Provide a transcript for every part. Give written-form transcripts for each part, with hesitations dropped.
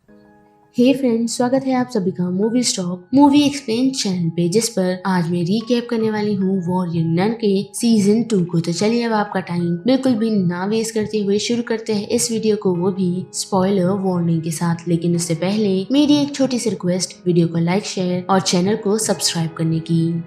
हे friends, स्वागत है आप सभी का movie stock movie explain channel पे, जिस पर आज मैं रीकैप करने वाली हूँ वॉरियर नन के सीजन 2 को। तो चलिए अब आपका टाइम बिल्कुल भी ना वेस्ट करते हुए शुरू करते हैं इस वीडियो को, वो भी स्पॉइलर वार्निंग के साथ। लेकिन उससे पहले मेरी एक छोटी सी रिक्वेस्ट, वीडियो को लाइक, शेयर और चैनल को सब्सक्राइब करने की।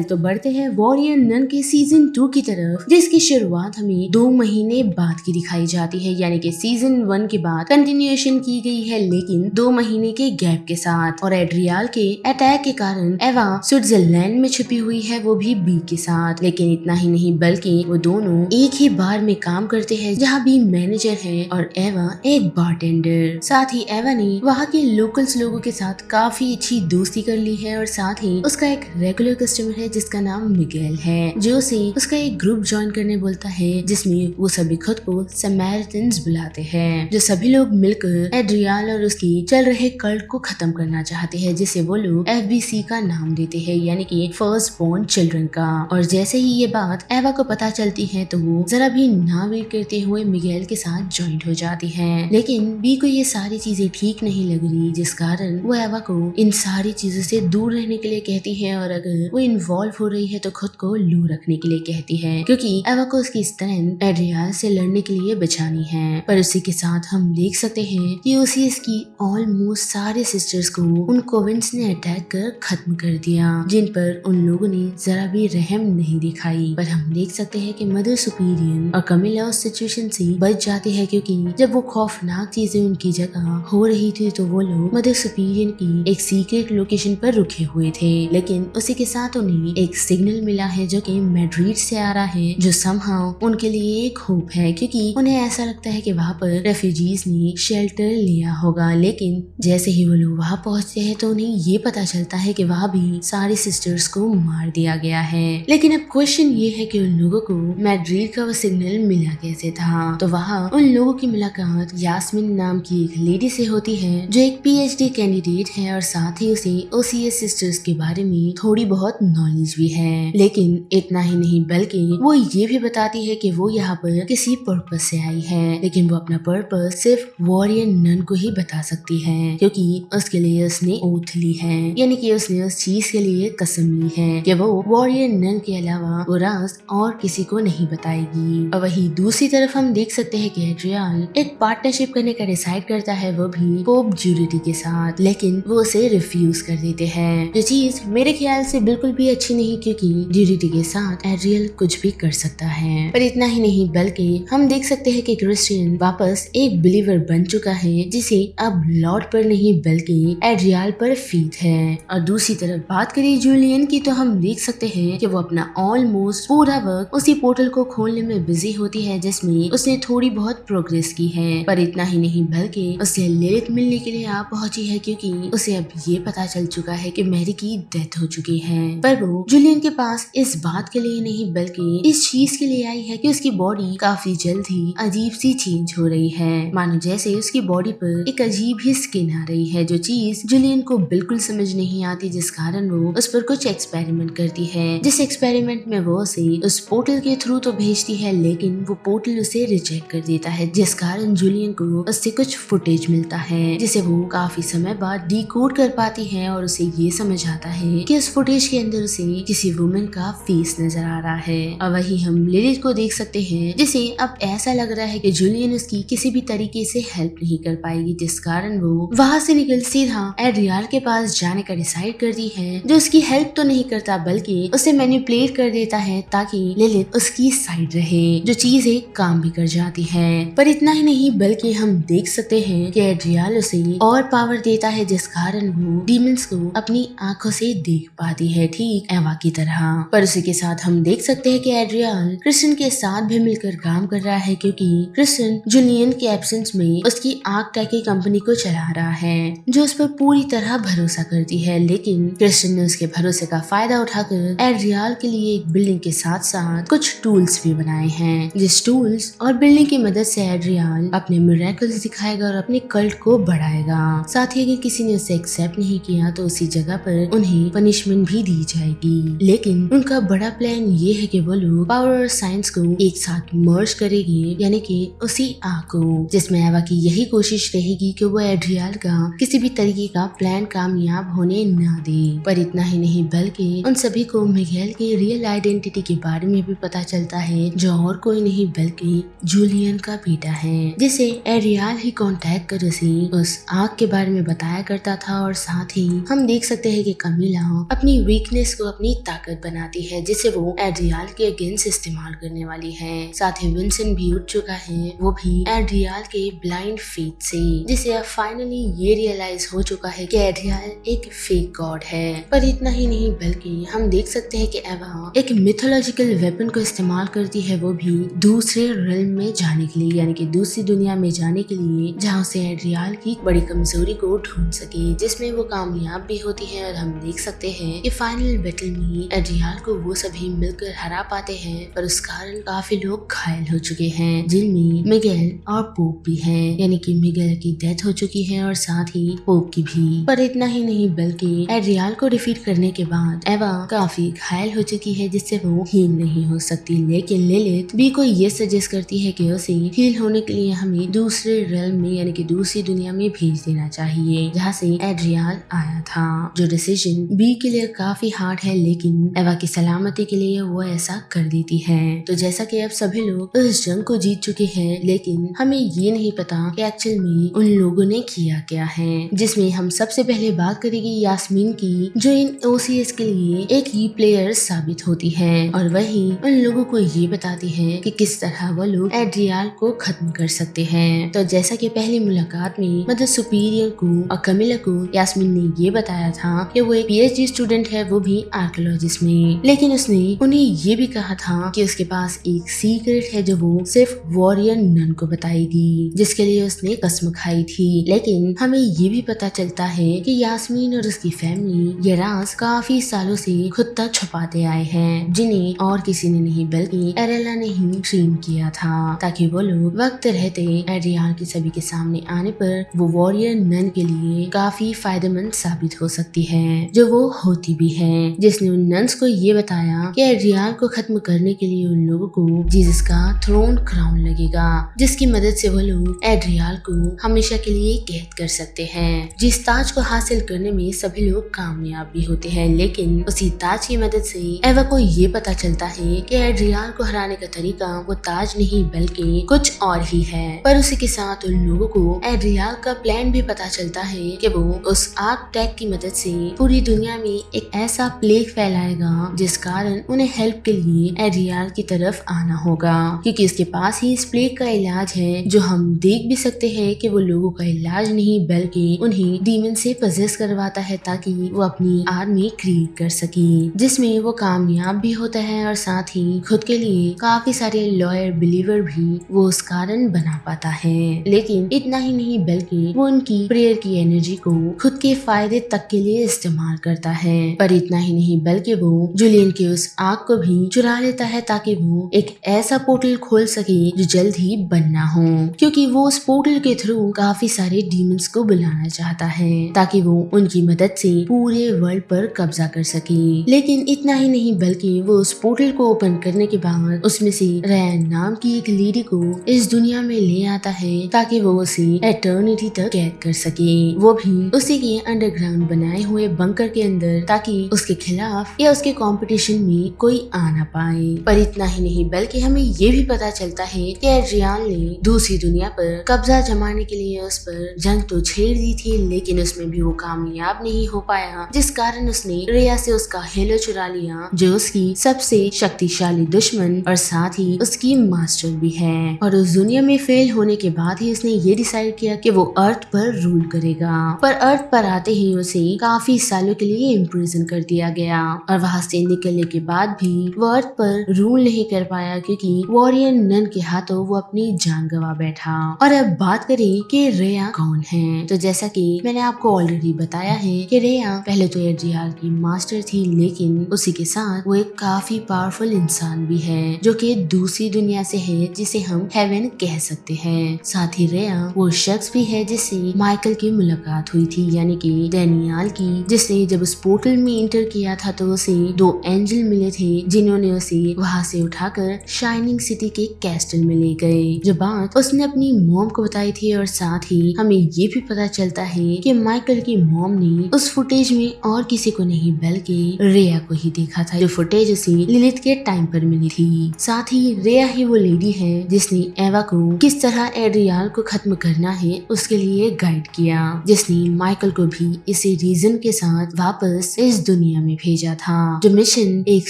तो बढ़ते हैं वॉरियर नन के सीजन 2 की तरफ, जिसकी शुरुआत हमें 2 महीने बाद की दिखाई जाती है। यानी कि सीजन 1 के बाद कंटिन्यूएशन की गई है, लेकिन 2 महीने के गैप के साथ। और एड्रियाल के अटैक के कारण एवा स्विट्जरलैंड में छुपी हुई है, वो भी बी के साथ। लेकिन इतना ही नहीं, बल्कि वो दोनों एक ही बार में काम करते हैं, जहाँ बी मैनेजर है और एवा एक बारटेंडर। साथ ही एवा ने वहाँ के लोकल्स लोगों के साथ काफी अच्छी दोस्ती कर ली है, और साथ ही उसका एक रेगुलर कस्टमर है जिसका नाम मिगेल है, जो उसे उसका एक ग्रुप ज्वाइन करने बोलता है, जिसमें वो सभी खुद को समैरिटन्स बुलाते हैं, जो सभी लोग मिलकर एड्रियाल और उसकी चल रहे कल्ट को खत्म करना चाहते हैं, जिसे वो लोग FBC का नाम देते हैं, यानी कि फर्स्ट बोर्न चिल्ड्रन का। और जैसे ही ये बात एवा को पता चलती है, तो वो जरा भी ना वेट करते हुए मिगेल के साथ ज्वाइन हो जाती है। लेकिन बी को ये सारी चीजें ठीक नहीं लग रही, जिस कारण वो एवा को इन सारी चीजों से दूर रहने के लिए कहती है, और अगर वो इन्वॉल्व हो रही है तो खुद को लो रखने के लिए कहती है, क्योंकि एवा को उसकी स्ट्रेंथ एड्रियाल से लड़ने के लिए बचानी है। पर उसी के साथ हम देख सकते हैं कि ओसीएस की ऑलमोस्ट सारे सिस्टर्स को उन कोविंस ने अटैक कर खत्म कर दिया, जिन पर उन लोगों ने जरा भी रहम नहीं दिखाई। पर हम देख सकते हैं कि मदर सुपीरियन और कमिला उस सिचुएशन से बच जाती है, क्योंकि जब वो खौफनाक चीजें उनकी जगह हो रही थी, तो वो लोग मदर सुपीरियन की एक सीक्रेट लोकेशन पर रुके हुए थे। लेकिन उसी के साथ उन्हें एक सिग्नल मिला है जो कि मैड्रिड से आ रहा है, जो समहाउ उनके लिए एक होप है, क्योंकि उन्हें ऐसा लगता है कि वहाँ पर रेफ्यूजीज ने शेल्टर लिया होगा। लेकिन जैसे ही वो लोग वहाँ पहुँचते हैं, तो उन्हें ये पता चलता है कि वहाँ भी सारी सिस्टर्स को मार दिया गया है। लेकिन अब क्वेश्चन ये है कि उन लोगों को मैड्रिड का वो सिग्नल मिला कैसे था। तो वहाँ उन लोगों की मुलाकात यास्मिन नाम की एक लेडी से होती है, जो एक PhD कैंडिडेट है, और साथ ही उसे OCS सिस्टर्स के बारे में थोड़ी बहुत नॉलेज भी है। लेकिन इतना ही नहीं, बल्कि वो ये भी बताती है कि वो यहाँ पर किसी पर्पस से आई है, लेकिन वो अपना पर्पस सिर्फ वॉरियर नन को ही बता सकती है, क्योंकि उसके लिए उसने ओथ ली है, यानी कि उसने उस चीज के लिए कसम ली है कि वो वॉरियर नन के अलावा वो राज और किसी को नहीं बताएगी। और वही दूसरी तरफ हम देख सकते हैं कि एड्रियाल एक पार्टनरशिप करने का डिसाइड करता है, वो भी पोप ज्यूडिटी के साथ। लेकिन वो उसे रिफ्यूज कर देते हैं, जो चीज मेरे ख्याल से बिल्कुल भी अच्छी नहीं, क्योंकि ज्यूडिटी के साथ एड्रियल कुछ भी कर सकता है। पर इतना ही नहीं, बल्कि हम देख सकते हैं कि क्रिस्टियन वापस एक बिलीवर बन चुका है, जिसे अब लॉर्ड पर नहीं बल्कि एड्रियाल पर फेथ है। और दूसरी तरफ बात करें जूलियन की, तो हम देख सकते हैं कि वो अपना ऑलमोस्ट पूरा वर्क उसी पोर्टल को खोलने में बिजी होती है, जिसमें उसने थोड़ी बहुत प्रोग्रेस की है। पर इतना ही नहीं, बल्कि उसे लिलिथ मिलने के लिए आ पहुंची है, क्योंकि उसे अब ये पता चल चुका है कि मैरी की डेथ हो चुकी है। पर वो जूलियन के पास इस बात के लिए नहीं, बल्कि इस चीज के लिए आई है कि उसकी बॉडी काफी जल्द ही अजीब सी चेंज हो रही है, मानो जैसे उसकी बॉडी पर एक अजीब ही स्किन आ रही है, जो चीज जूलियन को बिल्कुल समझ नहीं आती, जिस कारण वो उस पर कुछ एक्सपेरिमेंट करती है, जिस एक्सपेरिमेंट में वो उसे उस पोर्टल के थ्रू तो भेजती है, लेकिन वो पोर्टल उसे रिजेक्ट कर देता है, जिस कारण जूलियन को उससे कुछ फुटेज मिलता है, जिसे वो काफी समय बाद डिकोड कर पाती है, और उसे ये समझ आता है कि उस फुटेज के अंदर उसे किसी वुमेन का फेस नजर आ रहा है। और वही हम लिलिथ को देख सकते हैं, जिसे अब ऐसा लग रहा है कि जूलियन उसकी किसी भी तरीके से हेल्प नहीं कर पाएगी, जिस कारण वो वहाँ से निकल सीधा एड्रियाल के पास जाने का डिसाइड करती है, जो उसकी हेल्प तो नहीं करता बल्कि उसे मैनिपुलेट कर देता है, ताकि लिलिथ उसकी साइड रहे, जो चीजें काम भी कर जाती है। पर इतना ही नहीं, बल्कि हम देख सकते हैं कि एड्रियाल उसे और पावर देता है, जिस कारण वो डीमंस को अपनी आंखों से देख पाती है, ठीक एवा की तरह। पर उसी के साथ हम देख सकते हैं कि एड्रियाल क्रिस्टियन के साथ भी मिलकर काम कर रहा है, क्योंकि क्रिस्टियन जूलियन के एब्सेंस में उसकी आग टैकी कंपनी को चला रहा है, जो उस पर पूरी तरह भरोसा करती है। लेकिन क्रिस्टियन ने उसके भरोसे का फायदा उठाकर एड्रियाल के लिए एक बिल्डिंग के साथ साथ कुछ टूल्स भी बनाए हैं, जिस टूल्स और बिल्डिंग की मदद से एड्रियाल अपने मिरेकल्स दिखाएगा और अपने कल्ट को बढ़ाएगा। साथ ही अगर किसी ने उसे एक्सेप्ट नहीं किया, तो उसी जगह पर उन्हें पनिशमेंट भी दी जाएगी। लेकिन उनका बड़ा प्लान ये है कि वो लोग पावर और साइंस को एक साथ मर्ज करेंगे, यानी कि उसी आग को, जिसमें एवा की यही कोशिश रहेगी कि वो एड्रियल का किसी भी तरीके का प्लान कामयाब होने ना दे। पर इतना ही नहीं बल्कि उन सभी को मिगेल के रियल आइडेंटिटी के बारे में भी पता चलता है, जो और कोई नहीं बल्कि जूलियन का बेटा है, जिसे एड्रियल ही कांटेक्ट कर उसे उस आग के बारे में बताया करता था। और साथ ही हम देख सकते हैं कि कमीला अपनी वीकनेस को अपनी ताकत बनाती है, जिसे वो एड्रियल के अगेंस्ट इस्तेमाल करने वाली है। साथ ही विंसेंट भी उठ चुका है, वो भी एड्रियल के ब्लाइंड फेथ से, जिसे अब फाइनली ये रियलाइज हो चुका है कि एड्रियल एक फेक गॉड है। पर इतना ही नहीं बल्कि हम देख सकते हैं कि एवा एक मिथोलॉजिकल वेपन को इस्तेमाल करती है, वो भी दूसरे रिल्म में जाने के लिए, यानी कि दूसरी दुनिया में जाने के लिए, जहाँ से एड्रियल की बड़ी कमजोरी को ढूंढ सके, जिसमें वो कामयाब भी होती है। और हम देख सकते हैं कि फाइनल बैटल में एड्रियल को वो सभी मिलकर हरा पाते हैं, पर उस कारण काफी लोग घायल हो चुके हैं, जिनमें मिगेल और पोप भी हैं, यानी कि मिगेल की डेथ हो चुकी है और साथ ही पोप की भी। पर इतना ही नहीं बल्कि एड्रियल को डिफीट करने के बाद एवा काफी घायल हो चुकी है, जिससे वो हील नहीं हो सकती। लेकिन लिलिथ बी को ये सजेस्ट करती है कि उसे हील होने के लिए हमें दूसरे रेल्म में, यानी कि दूसरी दुनिया में भेज देना चाहिए, जहाँ से एड्रियल आया था। जो डिसीजन बी के लिए काफी हार्ड है, लेकिन एवा की सलामती के लिए वो ऐसा कर देती है। तो जैसा कि अब सभी लोग इस जंग को जीत चुके हैं, लेकिन हमें ये नहीं पता कि एक्चुअल में उन लोगों ने किया क्या है, जिसमें हम सबसे पहले बात करेंगे यास्मीन की, जो इन OCS के लिए एक ही प्लेयर साबित होती है, और वही उन लोगों को ये बताती है कि किस तरह वो लोग एड्रियल को खत्म कर सकते हैं। तो जैसा कि पहली मुलाकात में मदर सुपीरियर को और कमिला को यास्मीन ने ये बताया था कि वो एक PhD स्टूडेंट है, वो भी आर्कियोलॉजिस्ट में, लेकिन उसने उन्हें ये भी कहा था कि उसके पास एक सीक्रेट है जो वो सिर्फ वॉरियर नन को बताएगी, जिसके लिए उसने कसम खाई थी। लेकिन हमें ये भी पता चलता है कि यास्मीन और उसकी फैमिली ये राज काफी सालों से खुद तक छुपाते आए हैं, जिन्हें और किसी ने नहीं बल्कि एरेला ने ही ट्रेन किया था, ताकि वो लोग वक्त रहते एड्रियल के सभी के सामने आने पर वो वॉरियर नन के लिए काफी फायदेमंद साबित हो सकती है, जो वो होती भी है। जिसने उन नन्स को ये बताया कि एड्रियल को खत्म करने के लिए उन लोगों को जीसस का थ्रोन क्राउन लगेगा, जिसकी मदद से वो लोग एड्रियल को हमेशा के लिए कैद कर सकते हैं। जिस ताज को हासिल करने में सभी लोग कामयाब भी होते हैं, लेकिन उसी ताज की मदद से एवा को ये पता चलता है कि एड्रियल को हराने का तरीका वो ताज नहीं बल्कि कुछ और ही है। पर उसी के साथ उन लोगों को एड्रियल का प्लान भी पता चलता है कि वो उस आग टैग की मदद से पूरी दुनिया में एक ऐसा प्लेग फैलाएगा, जिस कारण उन्हें हेल्प के लिए एड्रियल की तरफ आना होगा, क्योंकि उसके पास ही इस प्लेग का इलाज है, जो हम देख भी सकते हैं कि वो लोगों का इलाज नहीं बल्कि उन्हें डीमन से पजेस करवाता है, ताकि वो अपनी आर्मी क्रिएट कर सके, जिसमें वो कामयाब भी होता है और साथ ही खुद के लिए काफी सारे लॉयर बिलीवर भी वो उस कारण बना पाता है। लेकिन इतना ही नहीं बल्कि वो उनकी प्रेयर की एनर्जी को खुद के फायदे तक के लिए इस्तेमाल करता है। पर इतना ही नहीं बल्कि वो जूलियन के उस आग को भी चुरा लेता है, ताकि वो एक ऐसा पोर्टल खोल सके जो जल्द ही बनना हो, क्योंकि वो उस पोर्टल के थ्रू काफी सारे डीमंस को बुलाना चाहता है, ताकि वो उनकी मदद से पूरे वर्ल्ड पर कब्जा कर सके। लेकिन इतना ही नहीं बल्कि वो उस पोर्टल को ओपन करने के बाद उसमें से रैन नाम की एक लेडी को इस दुनिया में ले आता है, ताकि वो उसे एटर्निटी तक कैद कर सके, वो भी उसी के अंडरग्राउंड बनाए हुए बंकर के अंदर, ताकि उसके खिलाफ या उसके कंपटीशन में कोई आ ना पाए। पर इतना ही नहीं बल्कि हमें ये भी पता चलता है कि एड्रियल ने दूसरी दुनिया पर कब्जा जमाने के लिए उस पर जंग तो छेड़ दी थी, लेकिन उसमें भी वो कामयाब नहीं हो पाया, जिस कारण उसने रेया से उसका हेलो चुरा लिया, जो उसकी सबसे शक्तिशाली दुश्मन और साथ ही उसकी मास्टर भी है। और उस दुनिया में फेल होने के बाद ही उसने ये डिसाइड किया कि वो अर्थ पर रूल करेगा। पर अर्थ पर आते ही उसे काफी सालों के लिए इम्प्रिजन कर दिया गया, और वहाँ से निकलने के बाद भी वो अर्थ पर रूल नहीं कर पाया, क्योंकि वॉरियर नन के हाथों वो अपनी जान गवा बैठा। और अब बात करें कि रेया कौन है, तो जैसा कि मैंने आपको ऑलरेडी बताया है कि रेया पहले तो एड्रियल की मास्टर थी, लेकिन उसी के साथ वो एक काफी पावरफुल इंसान भी है, जो कि दूसरी दुनिया से है, जिसे हम हेवन कह सकते हैं। साथ ही रेया वो शख्स भी है जिससे माइकल की मुलाकात हुई थी, यानी कि डैनियल की, जिसने जब उस पोर्टल में एंटर किया था तो उसे 2 एंजल मिले थे जिन्होंने उसे वहाँ से उठाकर शाइनिंग सिटी के कैस्टल में ले गए। जो बात उसने अपनी मॉम को बताई थी और साथ ही हमें ये भी पता चलता है कि माइकल की मॉम ने उस फुटेज में और किसी को नहीं बल्कि रेया को ही देखा था, जो फुटेज उसे लिलिथ के टाइम पर मिली थी। साथ ही रेया ही वो लेडी है जिसने एवा को किस तरह एड्रियाल को खत्म करना है उसके लिए गाइड किया, जिसने माइकल को भी इसी रीजन के साथ वापस इस दुनिया में भेजा था। जो मिशन एक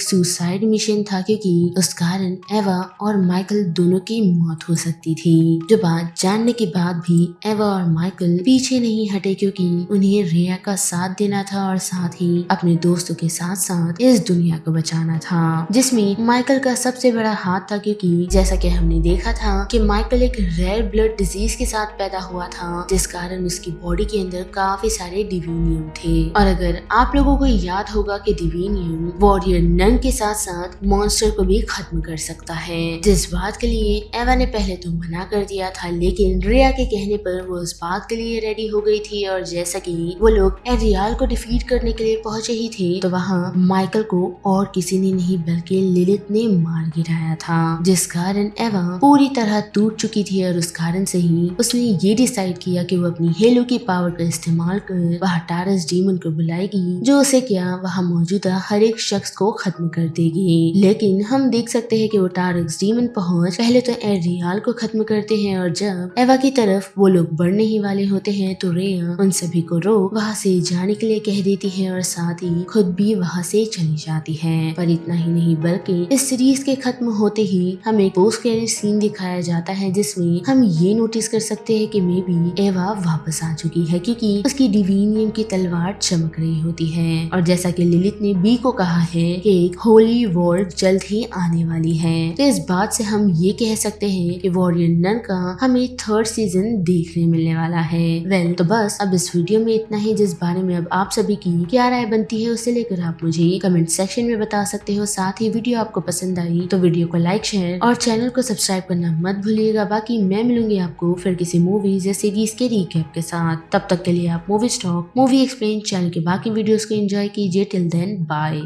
सुसाइड मिशन था क्योंकि उस कारण एवा और माइकल दोनों की मौत हो सकती थी। जो बात जानने के बाद भी एवा और माइकल पीछे नहीं हटे क्योंकि उन्हें रेया का साथ देना था और साथ ही अपने दोस्तों के साथ साथ इस दुनिया को बचाना था, जिसमें माइकल का सबसे बड़ा हाथ था क्योंकि जैसा कि हमने देखा था कि माइकल एक रेयर ब्लड डिजीज के साथ पैदा हुआ था जिस कारण उसकी बॉडी के अंदर काफी सारे डिवीनियम थे। और अगर आप लोगों को याद होगा कि डिवीनियम वॉरियर नन के साथ साथ मॉन्स्टर को भी खत्म कर सकता है, जिस बात के लिए एवा ने पहले तो मना कर दिया था लेकिन रेया के कहने पर वो उस बात के लिए रेडी हो गई थी। और जैसा कि वो लोग एड्रियाल को डिफीट करने के लिए पहुंचे ही थे तो वहाँ माइकल को और किसी ने नहीं बल्कि लिलिथ ने मार गिराया था, जिस कारण एवा पूरी तरह टूट चुकी थी और उस कारण से ही उसने ये डिसाइड किया कि वो अपनी हेलो की पावर का इस्तेमाल कर वहाँ टारस डीमन को बुलाएगी जो उसे क्या वहाँ मौजूदा हर एक शख्स को खत्म कर देगी। लेकिन हम देख सकते हैं कि वो टारस डीमन पहुंच पहले तो एड्रियाल को खत्म करते हैं और जब एवा की तरफ वो लोग बढ़ने ही वाले होते हैं तो रेया उन सभी को रोक वहाँ से जाने के लिए कह देती है और साथ ही खुद भी वहाँ से चली जाती है। पर इतना ही नहीं बल्कि इस सीरीज के खत्म होते ही हमें पोस्ट क्रेडिट सीन दिखाया जाता है जिसमें हम ये नोटिस कर सकते हैं कि मे बी एवा वापस आ चुकी है क्योंकि उसकी डिवीनियम की तलवार चमक रही होती है। और जैसा कि लिलिथ ने बी को कहा है कि एक होली वॉर जल्द ही आने वाली है, तो इस बात से हम ये कह सकते हैं कि वॉरियर नन का हमें 3rd सीजन देखने मिलने वाला है। वेल तो बस अब इस वीडियो में इतना ही, जिस बारे में अब आप सभी की क्या राय बनती है उसे लेकर आप मुझे कमेंट सेक्शन में बता सकते हो। साथ ही वीडियो आपको पसंद आई तो वीडियो को लाइक शेयर और चैनल को सब्सक्राइब करना मत भूलिएगा। बाकी मैं मिलूंगी आपको फिर किसी मूवीज या सीरीज के रिकैप के साथ। तब तक के लिए आप movie stock movie explain channel के बाकी वीडियोस को एंजॉय कीजिए। Till then bye.